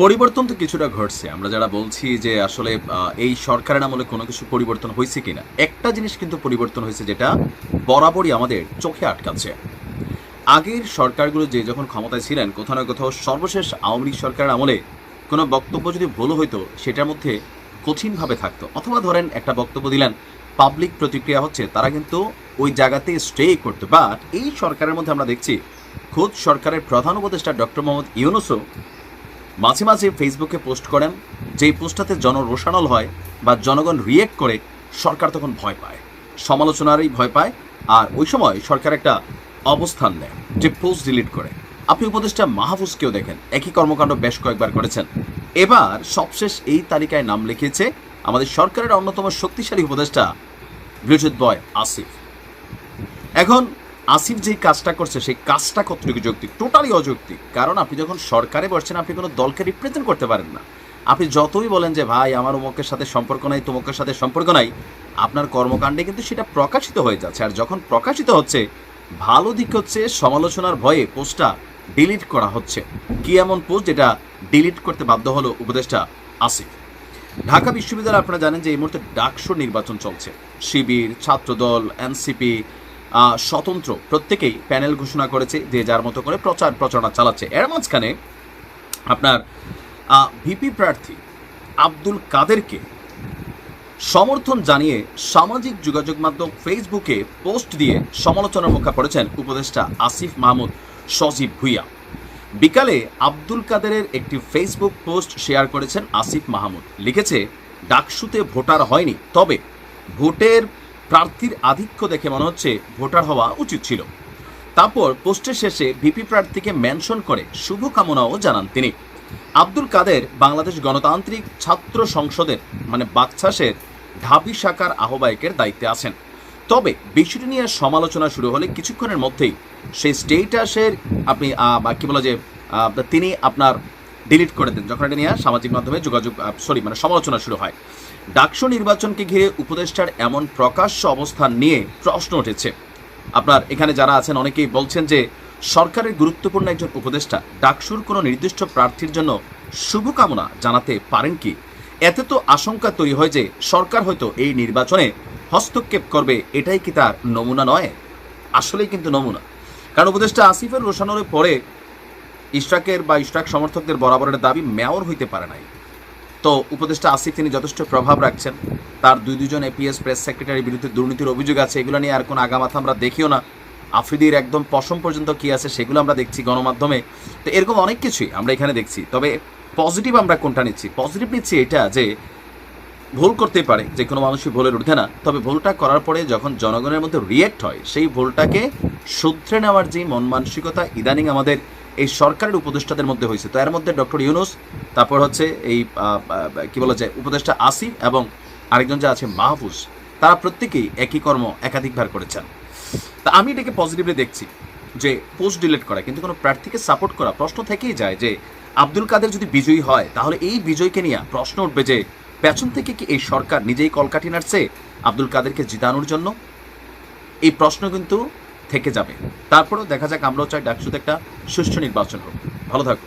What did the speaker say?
পরিবর্তন তো কিছুটা ঘটছে। আমরা যারা বলছি যে আসলে এই সরকারের আমলে কোনো কিছু পরিবর্তন হইছে কিনা। একটা জিনিস কিন্তু পরিবর্তন হয়েছে যেটা বরাবরই আমাদের চোখে আটকাচ্ছে। আগের সরকারগুলো যে যখন ক্ষমতায় ছিলেন কোথাও না কোথাও সর্বশেষ আওয়ামী লীগ সরকারের আমলে কোনো বক্তব্য যদি ভুল হইতো সেটার মধ্যে কঠিনভাবে থাকতো। অথবা ধরেন একটা বক্তব্য দিলেন, পাবলিক প্রতিক্রিয়া হচ্ছে, তারা কিন্তু ওই জায়গাতে স্টে করতো। বাট এই সরকারের মধ্যে আমরা দেখছি খোদ সরকারের প্রধান উপদেষ্টা ডক্টর মোহাম্মদ ইউনূসও মাঝে মাঝে ফেসবুকে পোস্ট করেন, যেই পোস্টটাতে জনরোষানল হয় বা জনগণ রিয়েক্ট করে, সরকার তখন ভয় পায়, সমালোচনারই ভয় পায়। আর ওই সময় সরকার একটা অবস্থান নেয় যে পোস্ট ডিলিট করে। আপনি উপদেষ্টা মাহফুজকেও দেখেন একই কর্মকাণ্ড বেশ কয়েকবার করেছেন। এবার সবশেষ এই তালিকায় নাম লিখিয়েছে আমাদের সরকারের অন্যতম শক্তিশালী উপদেষ্টা ব্লুটুথ বয় আসিফ। এখন আসিফ যেই কাজটা করছে সেই কাজটা কতটুকু যৌক্তিক? টোটালি অযৌক্তিক। কারণ আপনি যখন সরকারে বসছেন আপনি কোনো দলকে রিপ্রেজেন্ট করতে পারেন না। আপনি যতই বলেন যে ভাই আমার অমুকের সাথে সম্পর্ক নাই, তমুকের সাথে সম্পর্ক নাই, আপনার কর্মকাণ্ডে কিন্তু সেটা প্রকাশিত হয়ে যাচ্ছে। আর যখন প্রকাশিত হচ্ছে, ভালো দিক হচ্ছে সমালোচনার ভয়ে পোস্টটা ডিলিট করা হচ্ছে। কি এমন পোস্ট যেটা ডিলিট করতে বাধ্য হলো উপদেষ্টা আসিফ? ঢাকা বিশ্ববিদ্যালয়ে আপনারা জানেন যে এই মুহূর্তে ডাকসু নির্বাচন চলছে। শিবির, ছাত্রদল, এনসিপি, স্বতন্ত্র প্রত্যেকেই প্যানেল ঘোষণা করেছে, যে যার মতো করে প্রচারণা চালাচ্ছে। এর মাঝখানে আপনার ভিপি প্রার্থী আব্দুল কাদেরকে সমর্থন জানিয়ে সামাজিক যোগাযোগ মাধ্যম ফেসবুকে পোস্ট দিয়ে সমালোচনার মুখে পড়েছেন উপদেষ্টা আসিফ মাহমুদ সজীব ভুইয়া। বিকালে আব্দুল কাদেরের একটি ফেসবুক পোস্ট শেয়ার করেছেন আসিফ মাহমুদ। লিখেছে, ডাকসুতে ভোটার হয়নি, তবে ভোটের প্রার্থীর আধিক্য দেখে মনে হচ্ছে ভোটার হওয়া উচিত ছিল। তারপর পোস্টের শেষে ভিপি প্রার্থীকে মেনশন করে শুভকামনাও জানান তিনি। আব্দুল কাদের বাংলাদেশ গণতান্ত্রিক ছাত্র সংসদের বাকছাসের ঢাবি শাখার আহ্বায়কের দায়িত্বে আছেন। তবে বিষয়টি নিয়ে সমালোচনা শুরু হলে কিছুক্ষণের মধ্যেই সেই স্টেটাসের আপনি কি বলা যে তিনি আপনার ডিলিট করে দেন, যখন এটা নিয়ে সামাজিক মাধ্যমে সমালোচনা শুরু হয়। ডাকসু নির্বাচনকে ঘিরে উপদেষ্টার এমন প্রকাশ্য অবস্থান নিয়ে প্রশ্ন উঠেছে। আপনার এখানে যারা আছেন অনেকেই বলছেন যে সরকারের গুরুত্বপূর্ণ একজন উপদেষ্টা ডাকসুর কোনো নির্দিষ্ট প্রার্থীর জন্য শুভকামনা জানাতে পারেন কি? এতে তো আশঙ্কা তৈরি হয় যে সরকার হয়তো এই নির্বাচনে হস্তক্ষেপ করবে। এটাই কি তার নমুনা নয়? আসলেই কিন্তু নমুনা। কারণ উপদেষ্টা আসিফের রোশানোর পরে ইশরাক সমর্থকদের বরাবরের দাবি মেয়র হইতে পারে নাই। তো উপদেষ্টা আসিফ তিনি যথেষ্ট প্রভাব রাখছেন। তার দুজন এপিএস প্রেস সেক্রেটারির বিরুদ্ধে দুর্নীতির অভিযোগ আছে, এগুলো নিয়ে আর কোনো আগামাথা আমরা দেখিও না। আফ্রিদির একদম পশম পর্যন্ত কি আছে সেগুলো আমরা দেখছি গণমাধ্যমে। তো এরকম অনেক কিছুই আমরা এখানে দেখছি। তবে পজিটিভ আমরা কোনটা নিচ্ছি? পজিটিভ নিচ্ছি এটা যে ভুল করতেই পারে, যে কোনো মানুষই ভুলের ঊর্ধ্বে না। তবে ভুলটা করার পরে যখন জনগণের মধ্যে রিয়েক্ট হয়, সেই ভুলটাকে শুধরে নেওয়ার যে মন মানসিকতা ইদানিং আমাদের এই সরকারের উপদেষ্টাদের মধ্যে হয়েছে। তো এর মধ্যে ডক্টর ইউনূস, তারপর হচ্ছে এই কি বলা যায় উপদেষ্টা আসিফ এবং আরেকজন যে আছে মাহফুজ, তারা প্রত্যেকেই একই কর্ম একাধিকবার করেছেন। তা আমি এটাকে পজিটিভলি দেখছি যে পোস্ট ডিলিট করা কিন্তু কোনো প্রার্থীকে সাপোর্ট করা। প্রশ্ন থেকেই যায় যে আব্দুল কাদের যদি বিজয়ী হয় তাহলে এই বিজয়কে নিয়ে প্রশ্ন উঠবে যে পেছন থেকে কি এই সরকার নিজেই কলকাঠি নাড়ছে আব্দুল কাদেরকে জিতানোর জন্য? এই প্রশ্ন কিন্তু থেকে যাবে। তারপরেও দেখা যাক, আমরাও চাই ডাকসুতে একটা সুষ্ঠু নির্বাচন হোক। ভালো থাকুন।